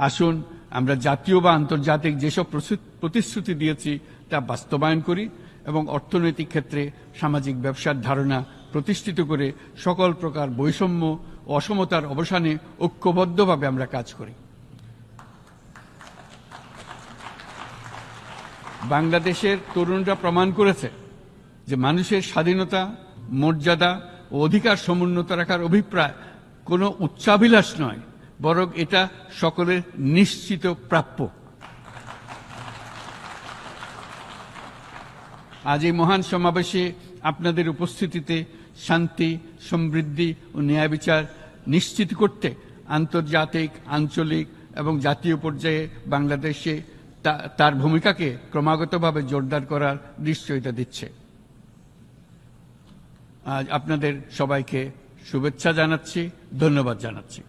আসুন আমরা জাতীয় বা আন্তর্জাতিক যেসব প্রতিশ্রুতি দিয়েছি তা বাস্তবায়ন করি এবং অর্থনৈতিক ক্ষেত্রে সামাজিক ব্যবসার ধারণা প্রতিষ্ঠিত করে সকল প্রকার বৈষম্য ও অসমতার অবসানে ঐক্যবদ্ধভাবে আমরা কাজ করি। বাংলাদেশের তরুণরা প্রমাণ করেছে যে মানুষের স্বাধীনতা, মর্যাদা ও অধিকার সমুন্নত রাখার অভিপ্রায় কোনো উচ্চাভিলাষ নয়, বরং এটা সকলের নিশ্চিত প্রাপ্য। আজ এই মহান সমাবেশে আপনাদের উপস্থিতিতে শান্তি, সমৃদ্ধি ও ন্যায় বিচার নিশ্চিত করতে আন্তর্জাতিক, আঞ্চলিক এবং জাতীয় পর্যায়ে বাংলাদেশে তার ভূমিকাকে ক্রমাগতভাবে জোরদার করার নিশ্চয়তা দিচ্ছে। আজ আপনাদের সবাইকে শুভেচ্ছা জানাচ্ছি, ধন্যবাদ জানাচ্ছি।